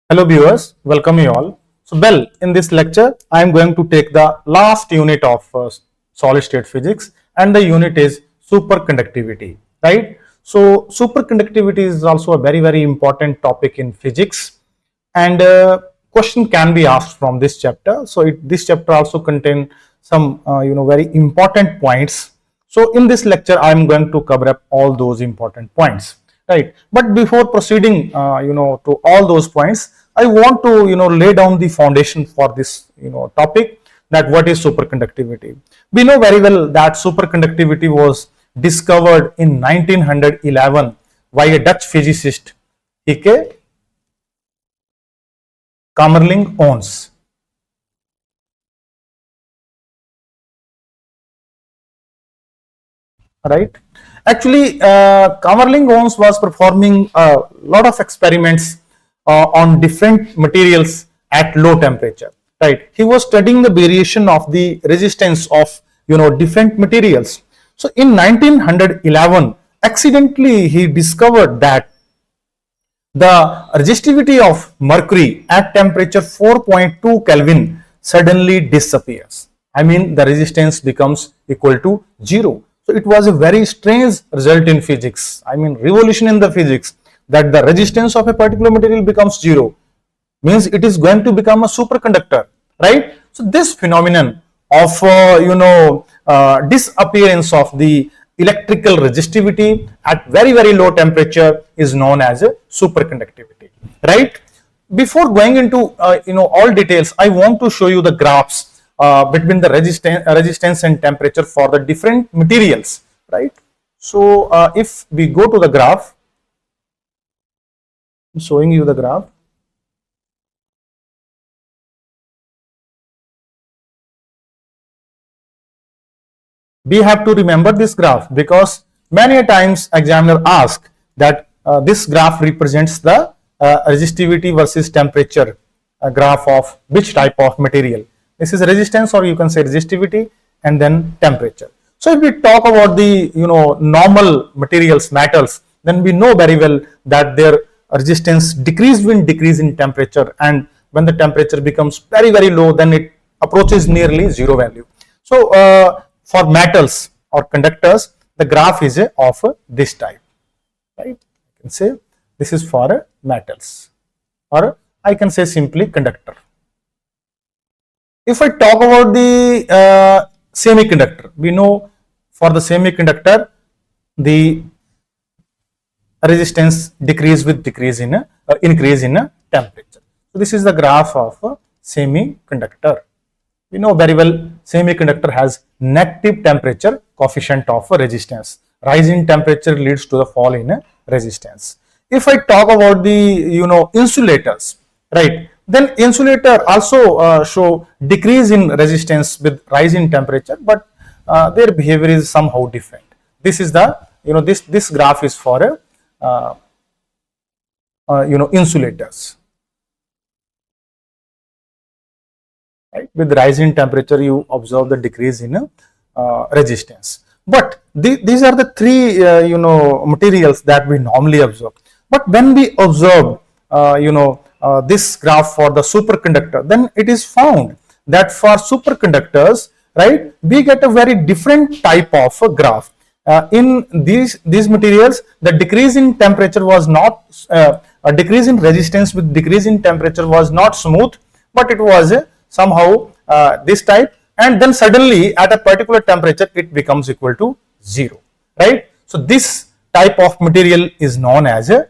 Hello viewers, welcome you all. So in this lecture, I am going to take the last unit of solid state physics, and the unit is superconductivity, right? So superconductivity is also a very important topic in physics, and question can be asked from this chapter. So this chapter also contains some very important points. So in this lecture, I am going to cover up all those important points, right? But before proceeding to all those points, I want to lay down the foundation for this topic, that what is superconductivity. We know very well that superconductivity was discovered in 1911 by a Dutch physicist, Ike Kamerlingh Onnes. Right? Actually, Kamerlingh Onnes was performing a lot of experiments on different materials at low temperature. Right? He was studying the variation of the resistance of different materials. So in 1911, accidentally he discovered that the resistivity of mercury at temperature 4.2 Kelvin suddenly disappears. I mean, the resistance becomes equal to 0. So it was a very strange result in physics. I mean, revolution in the physics, that the resistance of a particular material becomes 0, means it is going to become a superconductor, right? So this phenomenon of disappearance of the electrical resistivity at very low temperature is known as a superconductivity, right? Before going into all details, I want to show you the graphs between the resistance and temperature for the different materials, right? So if we go to the graph, I'm showing you the graph. We have to remember this graph, because many times examiner ask that this graph represents the resistivity versus temperature graph of which type of material. This is resistance, or you can say resistivity, and then temperature. So if we talk about the normal materials, metals, then we know very well that their resistance decrease in temperature, and when the temperature becomes very low, then it approaches nearly zero value. So for metals or conductors, the graph is of this type, right? I can say this is for metals, or I can say simply conductor. If I talk about the semiconductor, we know for the semiconductor the resistance increase in temperature. So this is the graph of a semiconductor. We know very well semiconductor has negative temperature coefficient of resistance. Rise in temperature leads to the fall in resistance. If I talk about the insulators, right, then insulator also show decrease in resistance with rise in temperature, but their behavior is somehow different. This is the this graph is for insulators. Right? With rise in temperature, you observe the decrease in resistance. But these are the three materials that we normally observe. But when we observe this graph for the superconductor, then it is found that for superconductors, right, we get a very different type of a graph. In these materials, the decrease in temperature was not a decrease in resistance with decrease in temperature was not smooth, but it was somehow this type, and then suddenly at a particular temperature it becomes equal to 0, right? So this type of material is known as a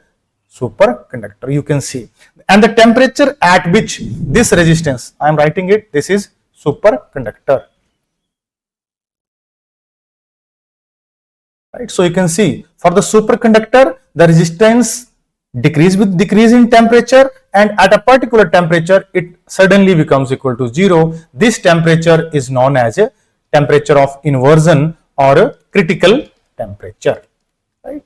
superconductor, you can see, and the temperature at which this resistance, I am writing it, this is superconductor, right? So you can see for the superconductor, the resistance decrease in temperature, and at a particular temperature it suddenly becomes equal to 0. This temperature is known as a temperature of inversion or a critical temperature, right?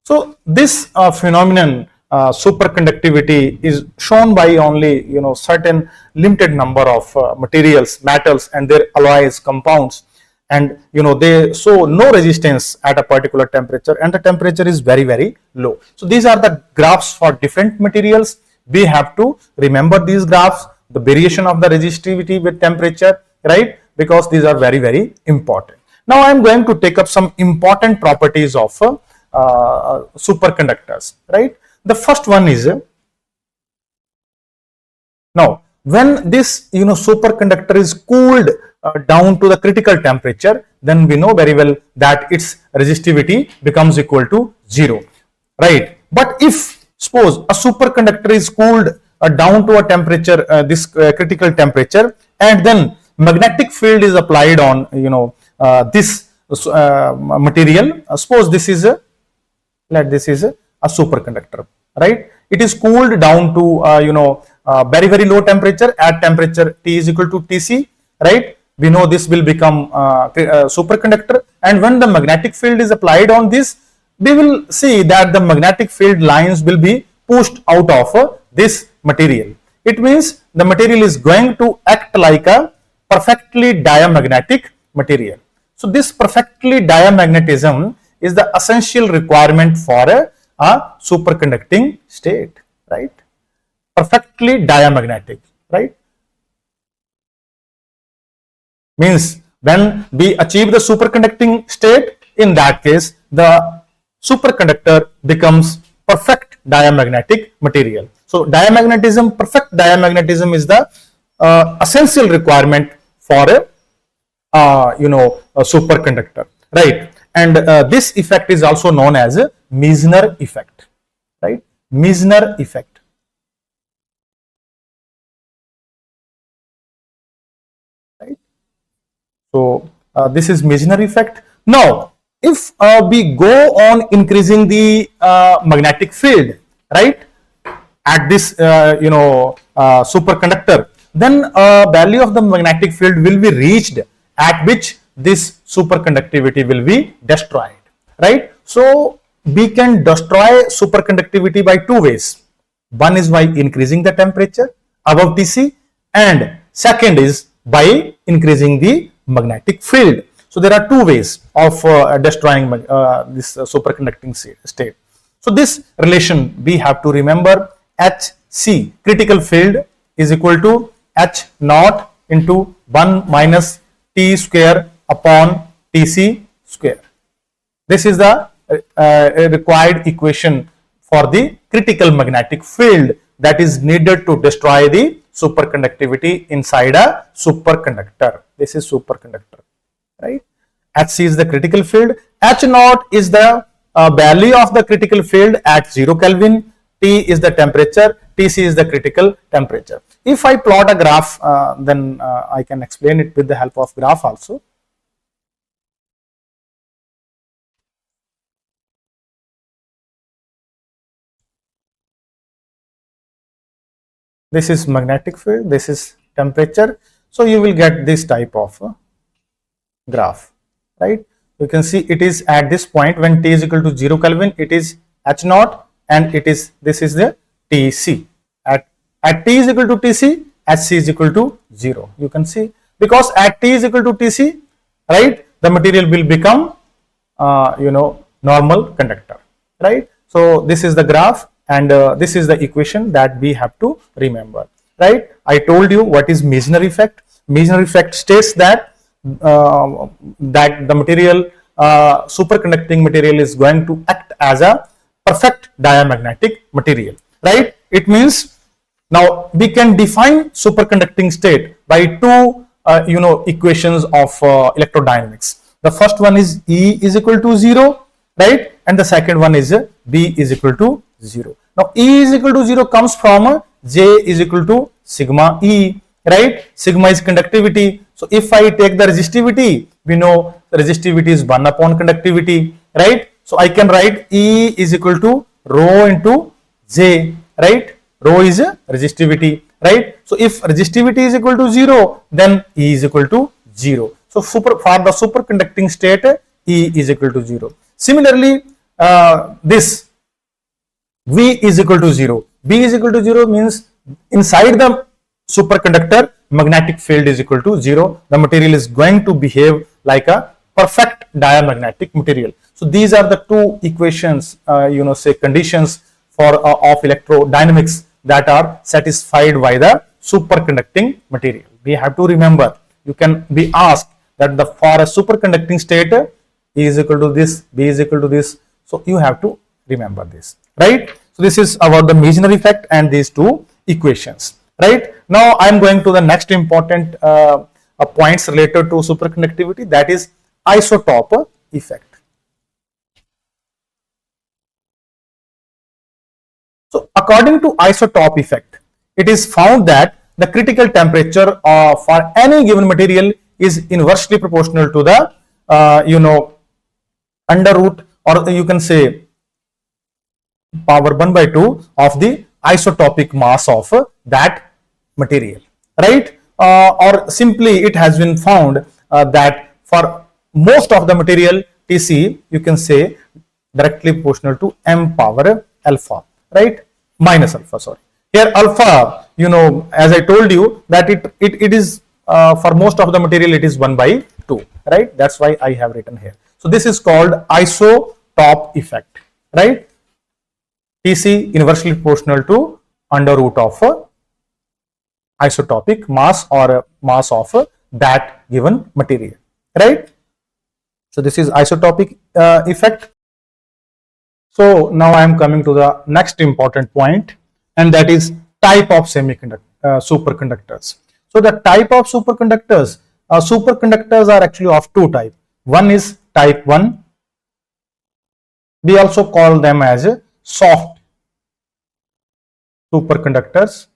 So this phenomenon, superconductivity, is shown by only certain limited number of materials, metals, and their alloys, compounds, and they show no resistance at a particular temperature, and the temperature is very low. So these are the graphs for different materials. we have to remember these graphs, the variation of the resistivity with temperature, right? Because these are very, very important. Now I am going to take up some important properties of superconductors, right? The first one is, now when this superconductor is cooled down to the critical temperature, then we know very well that its resistivity becomes equal to 0, right? But if suppose a superconductor is cooled down to a temperature, this critical temperature, and then magnetic field is applied on this material. Suppose this is a superconductor, right? It is cooled down to very, very low temperature. At temperature T is equal to Tc, right? We know this will become superconductor, and when the magnetic field is applied on this, we will see that the magnetic field lines will be pushed out of this material. It means the material is going to act like a perfectly diamagnetic material. So this perfectly diamagnetism is the essential requirement for a superconducting state, right? Perfectly diamagnetic, right? Means when we achieve the superconducting state, in that case the superconductor becomes perfect diamagnetic material. So diamagnetism, perfect diamagnetism is the essential requirement for a superconductor, right? And this effect is also known as a Meissner effect, right? Meissner effect. Right? So this is Meissner effect. Now, if we go on increasing the magnetic field, right, at this superconductor, then value of the magnetic field will be reached at which this superconductivity will be destroyed, right? So we can destroy superconductivity by two ways. One is by increasing the temperature above Tc, and second is by increasing the magnetic field. So there are two ways of destroying this superconducting state. So this relation we have to remember: Hc, critical field, is equal to H naught into 1 minus T square upon Tc square. This is the required equation for the critical magnetic field that is needed to destroy the superconductivity inside a superconductor. This is superconductor, right? Hc is the critical field. H naught is the value of the critical field at 0 Kelvin. T is the temperature. Tc is the critical temperature. If I plot a graph, then I can explain it with the help of graph also. This is magnetic field, this is temperature. So you will get this type of graph, right? You can see it is at this point when T is equal to 0 Kelvin, it is H naught, and this is the Tc. At T is equal to Tc, Hc is equal to 0. You can see, because at T is equal to Tc, right, the material will become normal conductor, right? So this is the graph, and this is the equation that we have to remember, right? I told you what is Meissner effect. Meissner effect states that the material, superconducting material, is going to act as a perfect diamagnetic material, right? It means now we can define superconducting state by two equations of electrodynamics. The first one is E is equal to 0, right? And the second one is B is equal to 0. Now E is equal to 0 comes from J is equal to sigma E, right? Sigma is conductivity. So if I take the resistivity, we know the resistivity is 1 upon conductivity, right? So I can write E is equal to rho into J, right? Rho is resistivity, right? So if resistivity is equal to 0, then E is equal to 0. So for the superconducting state, E is equal to 0. Similarly, this V is equal to 0. V is equal to 0 means inside the superconductor, magnetic field is equal to 0. The material is going to behave like a perfect diamagnetic material. So these are the two equations, say conditions for of electrodynamics that are satisfied by the superconducting material. We have to remember, you can be asked that the for a superconducting state, E is equal to this, B is equal to this. So you have to remember this, right? So this is about the Meissner effect and these two equations, right? Now I am going to the next important points related to superconductivity, that is isotope effect. So according to isotope effect, it is found that the critical temperature for any given material is inversely proportional to the under root, or you can say power 1 by 2 of the isotopic mass of that material, right? Or simply it has been found that for most of the material Tc, you can say directly proportional to m power alpha, right? Minus alpha, sorry. Here alpha, as I told you that it is for most of the material it is 1 by 2, right? That's why I have written here. So this is called isotope effect, right? Tc inversely proportional to under root of isotopic mass or mass of that given material, right? So this is isotopic effect. So now I am coming to the next important point, and that is type of superconductors. So the type of superconductors are actually of two types. One is type 1. We also call them as soft superconductors,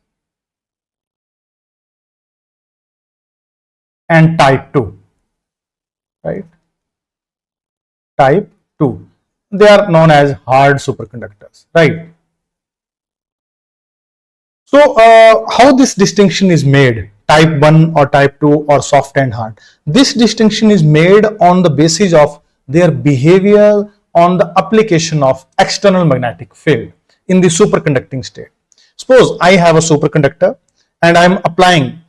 and type 2, right? Type 2. They are known as hard superconductors, right? So how this distinction is made, type 1 or type 2 or soft and hard? This distinction is made on the basis of their behavior on the application of external magnetic field in the superconducting state. Suppose I have a superconductor and I am applying,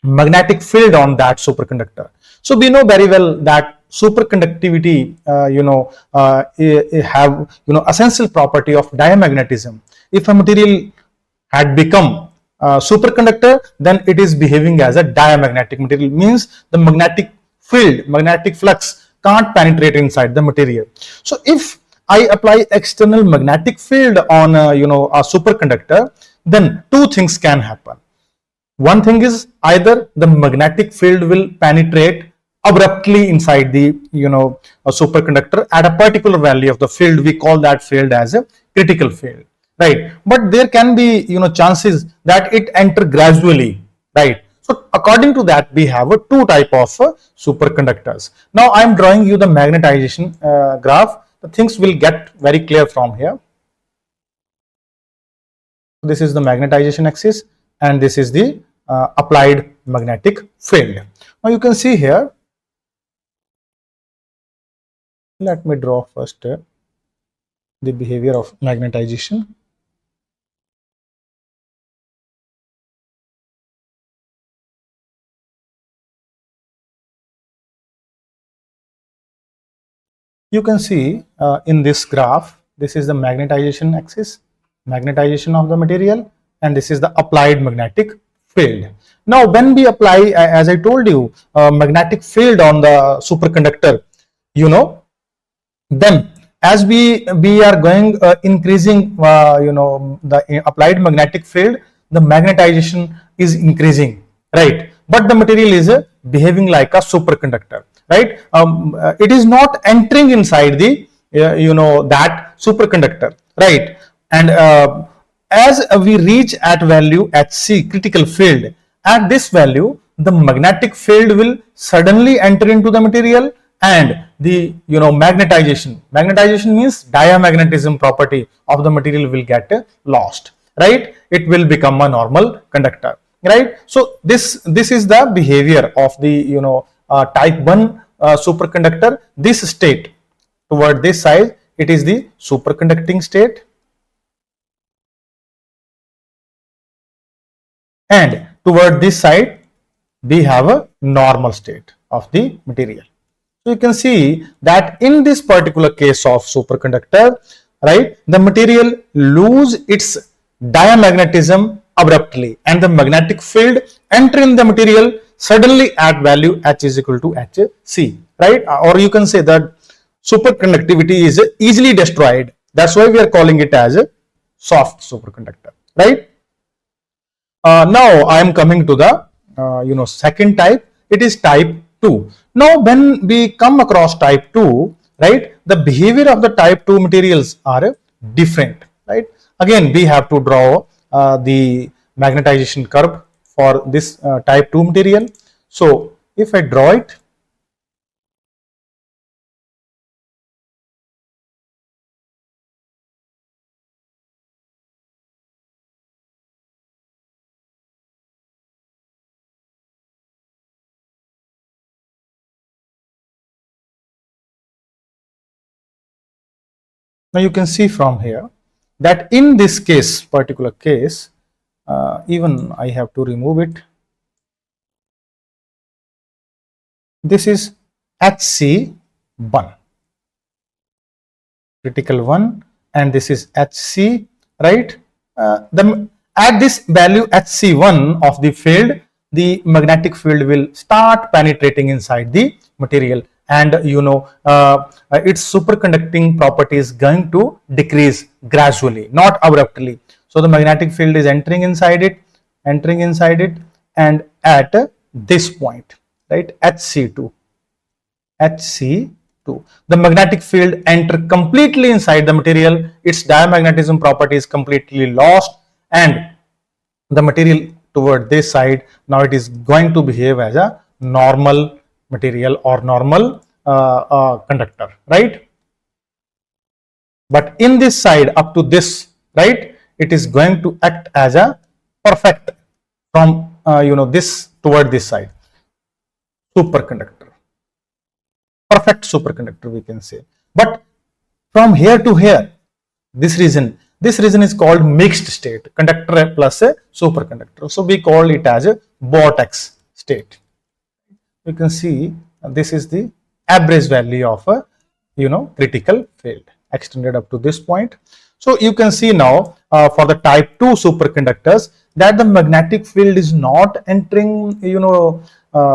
magnetic field on that superconductor. So we know very well that superconductivity, have essential property of diamagnetism. If a material had become superconductor, then it is behaving as a diamagnetic material. Means the magnetic field, magnetic flux can't penetrate inside the material. So if I apply external magnetic field on a superconductor, then two things can happen. One thing is either the magnetic field will penetrate abruptly inside the a superconductor at a particular value of the field. We call that field as a critical field, right? But there can be chances that it enter gradually, right? So according to that, we have two type of superconductors. Now I am drawing you the magnetization graph. The things will get very clear from here. This is the magnetization axis and this is the applied magnetic field. Now you can see here, let me draw first the behavior of magnetization. You can see in this graph, this is the magnetization axis, magnetization of the material, and this is the applied magnetic field. Now when we apply, as I told you, magnetic field on the superconductor, then as we are going increasing the applied magnetic field, the magnetization is increasing, right? But the material is behaving like a superconductor, right? It is not entering inside the that superconductor, right? And as we reach at value Hc, critical field, at this value the magnetic field will suddenly enter into the material, and the magnetization means diamagnetism property of the material will get lost, right? It will become a normal conductor, right? So this is the behavior of the type 1 superconductor. This state toward this side, it is the superconducting state, and toward this side we have a normal state of the material. So you can see that in this particular case of superconductor, right, the material lose its diamagnetism abruptly, and the magnetic field entering the material suddenly at value H is equal to Hc, right? Or you can say that superconductivity is easily destroyed. That's why we are calling it as a soft superconductor, right? Now I am coming to the second type. It is type 2. Now when we come across type 2, right, the behavior of the type 2 materials are different, right? Again, we have to draw the magnetization curve for this type 2 material. So if I draw it, now you can see from here that in this case, particular case, even I have to remove it. This is HC1, critical one, and this is HC, right? At this value HC1 of the field, the magnetic field will start penetrating inside the material, and its superconducting property is going to decrease gradually, not abruptly. So the magnetic field is entering inside it, and at this point, right, HC2, the magnetic field enter completely inside the material, its diamagnetism property is completely lost, and the material toward this side, now it is going to behave as a normal material or normal conductor, right? But in this side up to this, right, it is going to act as a perfect from this toward this side superconductor, perfect superconductor we can say. But from here to here, this region is called mixed state, conductor plus a superconductor. So we call it as a vortex state. You can see this is the average value of a critical field extended up to this point. So you can see now for the type 2 superconductors that the magnetic field is not entering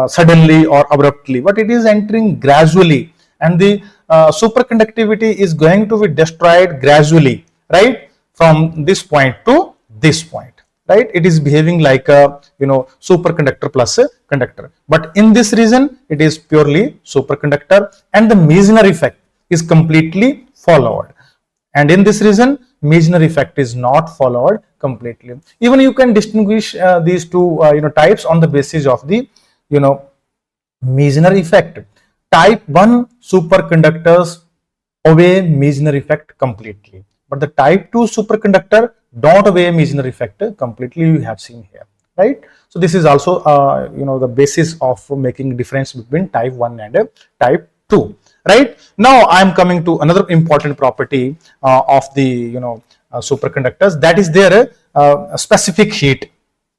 suddenly or abruptly, but it is entering gradually, and the superconductivity is going to be destroyed gradually, right, from this point to this point, right? It is behaving like a superconductor plus a conductor, but in this region it is purely superconductor, and the Meissner effect is completely followed, and in this region Meissner effect is not followed completely. Even you can distinguish these two types on the basis of the Meissner effect. Type 1 superconductors obey Meissner effect completely, but the type 2 superconductor don't obey Meissner effect completely, you have seen here, right? So this is also the basis of making difference between type 1 and type 2, right? Now I am coming to another important property of the superconductors, that is their specific heat,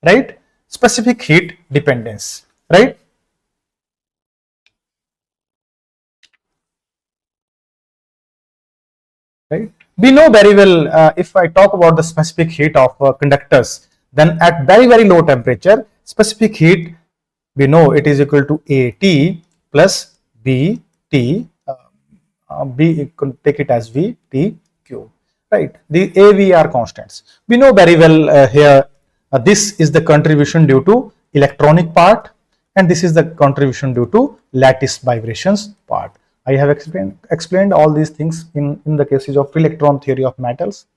right? Specific heat dependence, right? Right? We know very well, if I talk about the specific heat of conductors, then at very, very low temperature, specific heat, we know it is equal to AT plus BT, B, take it as VTQ, right? The AV are constants. We know very well here, this is the contribution due to electronic part, and this is the contribution due to lattice vibrations part. I have explained all these things in the cases of free electron theory of metals,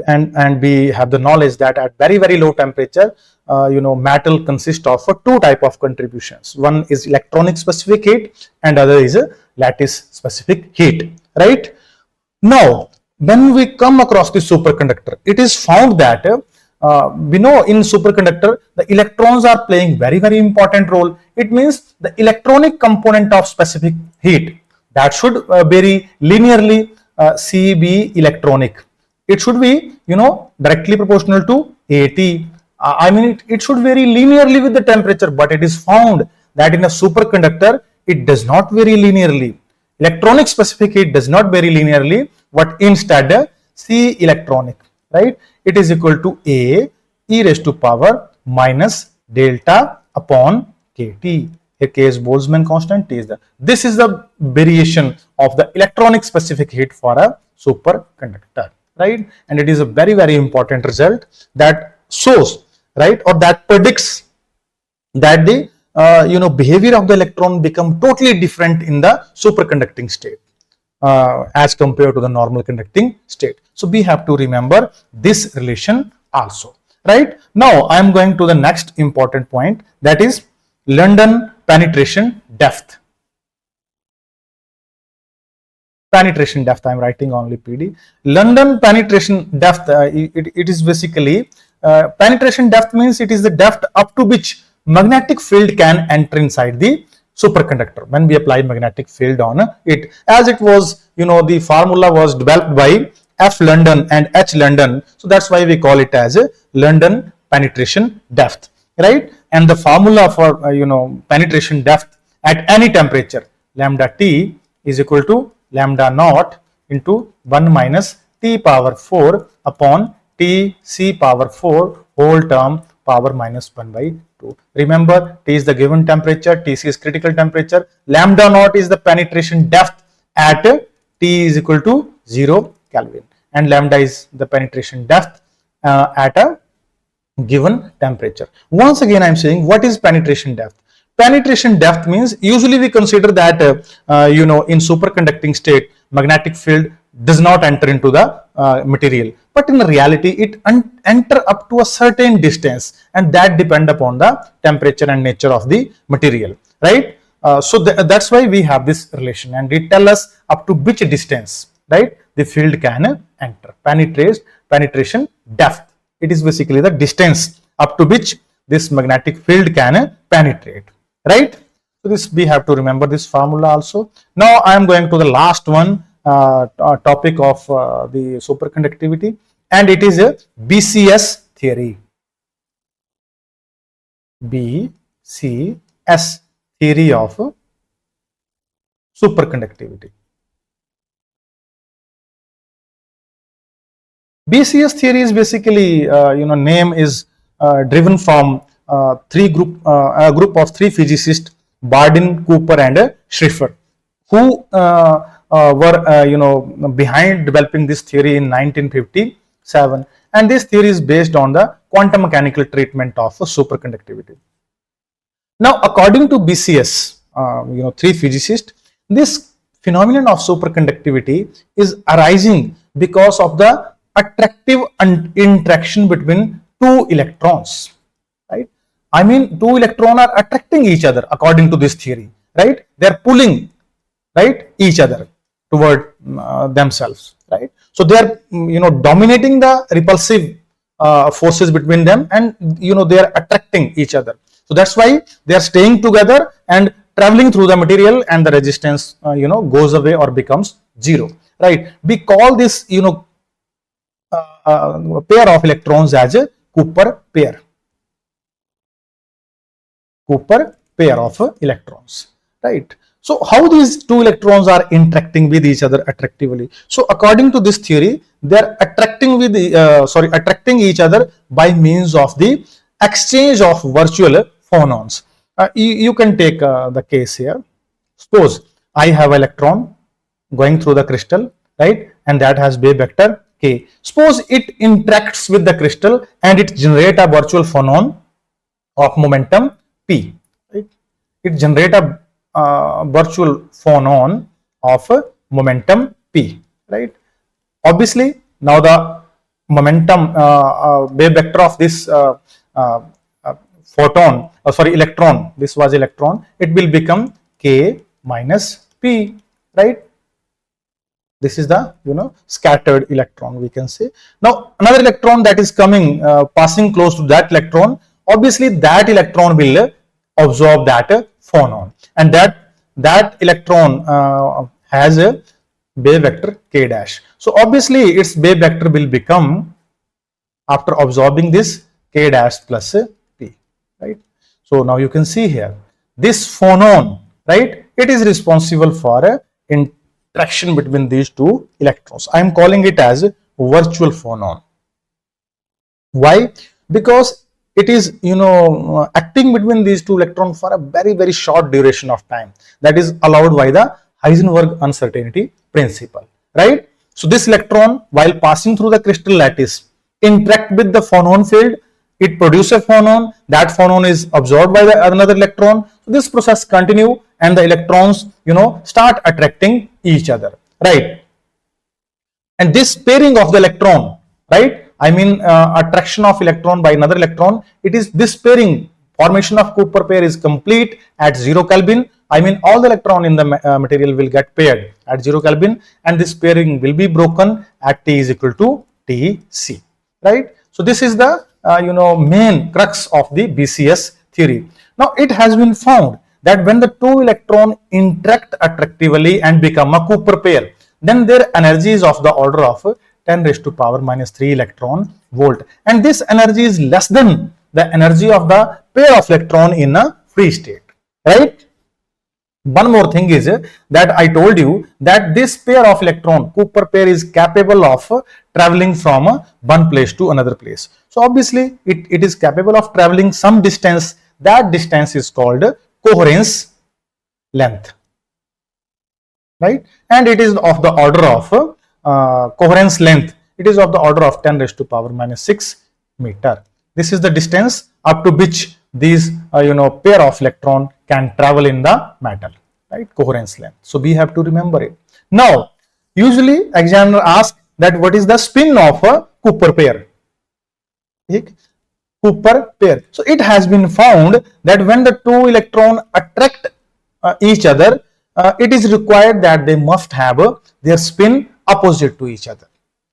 and we have the knowledge that at very, very low temperature, metal consists of two type of contributions. One is electronic specific heat and other is a lattice specific heat, right? Now when we come across the superconductor, it is found that we know in superconductor the electrons are playing very, very important role. It means the electronic component of specific heat that should vary linearly, CB electronic. It should be directly proportional to AT. I mean it should vary linearly with the temperature, but it is found that in a superconductor it does not vary linearly. Electronic specific heat does not vary linearly, but instead C electronic. right? It is equal to A e raised to power minus delta upon kt. Here k is Boltzmann constant, t is the. This is the variation of the electronic specific heat for a superconductor, right? And it is a very, very important result that shows, right, or that predicts that the behavior of the electron become totally different in the superconducting state as compared to the normal conducting state. So we have to remember this relation also, right? Now I am going to the next important point, that is London penetration depth. Penetration depth, I am writing only PD. London penetration depth, it is basically penetration depth means it is the depth up to which magnetic field can enter inside the superconductor when we apply magnetic field on it. As it was, the formula was developed by F London and H London, so that's why we call it as a London penetration depth, right? And the formula for penetration depth at any temperature, lambda T is equal to lambda naught into 1 minus T power 4 upon T C power 4 whole term power minus 1 by 2. Remember, T is the given temperature, Tc is critical temperature, lambda naught is the penetration depth at T is equal to 0 Kelvin, and lambda is the penetration depth at a given temperature. Once again I am saying, what is penetration depth? Penetration depth means usually we consider that in superconducting state magnetic field does not enter into the material, but in reality it enter up to a certain distance, and that depend upon the temperature and nature of the material, right? So that's why we have this relation, and it tell us up to which distance, right, the field can enter. Penetration depth, it is basically the distance up to which this magnetic field can penetrate, right? So this we have to remember this formula also. Now I am going to the last one topic of the superconductivity, and it is a BCS theory. BCS theory of superconductivity. BCS theory is basically, name is driven from a group of three physicists, Bardeen, Cooper, and Schrieffer, who were behind developing this theory in 1957. And this theory is based on the quantum mechanical treatment of superconductivity. Now, according to BCS, three physicists, this phenomenon of superconductivity is arising because of the attractive interaction between two electrons, right? I mean, two electrons are attracting each other according to this theory, right? They are pulling, right, each other toward themselves, right? So they are, dominating the repulsive forces between them, and they are attracting each other. So that's why they are staying together and traveling through the material, and the resistance, goes away or becomes zero, right? We call this, pair of electrons as a Cooper pair. Cooper pair of electrons, right? So how these two electrons are interacting with each other attractively? So according to this theory, they are attracting each other by means of the exchange of virtual phonons. You can take the case here. Suppose I have electron going through the crystal, right, and that has wave vector k. Suppose it interacts with the crystal and it generates a virtual phonon of momentum p, right? It generates a virtual phonon of momentum p, right? Obviously, now the momentum wave vector of this electron, this was electron, it will become k minus p, right? This is the scattered electron, we can say. Now another electron that is coming, passing close to that electron, obviously that electron will absorb that phonon, and that electron has a wave vector k dash. So obviously its wave vector will become, after absorbing this, k dash plus p, right? So now you can see here, this phonon, right, it is responsible for interaction between these two electrons. I am calling it as a virtual phonon, Why? Because it is, acting between these two electrons for a very short duration of time, that is allowed by the Heisenberg uncertainty principle, right? So this electron, while passing through the crystal lattice, interact with the phonon field, it produces a phonon, that phonon is absorbed by the another electron. So this process continue, and the electrons, start attracting each other, right? And this pairing of the electron, right, I mean, attraction of electron by another electron, it is this pairing, formation of Cooper pair is complete at 0 Kelvin. I mean, all the electron in the material will get paired at 0 Kelvin, and this pairing will be broken at T is equal to Tc, right? So this is the main crux of the BCS theory. Now it has been found that when the two electrons interact attractively and become a Cooper pair, then their energy is of the order of 10 raised to power minus 3 electron volt, and this energy is less than the energy of the pair of electron in a free state, right? One more thing is that I told you that this pair of electron, Cooper pair, is capable of traveling from one place to another place. So obviously it is capable of traveling some distance. That distance is called coherence length, right? And it is of the order of coherence length, it is of the order of 10 raised to power minus 6 meter. This is the distance up to which these pair of electron can travel in the metal, right? Coherence length. So we have to remember it. Now usually examiner asks that what is the spin of a Cooper pair, Cooper pair. So it has been found that when the two electrons attract each other, it is required that they must have their spin opposite to each other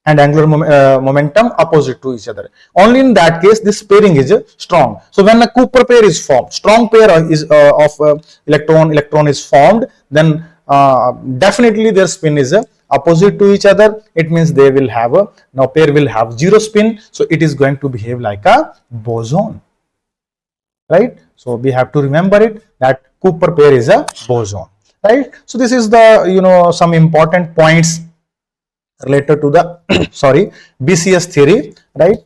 and angular momentum opposite to each other. Only in that case this pairing is strong. So when a Cooper pair is formed, strong pair is of electron is formed, then definitely their spin is opposite to each other. It means they will have now pair will have zero spin, so it is going to behave like a boson, right? So we have to remember it that Cooper pair is a boson, right? So this is the some important points related to the sorry, BCS theory, right?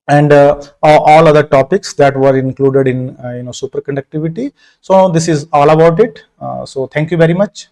And all other topics that were included in superconductivity. So this is all about it. So thank you very much.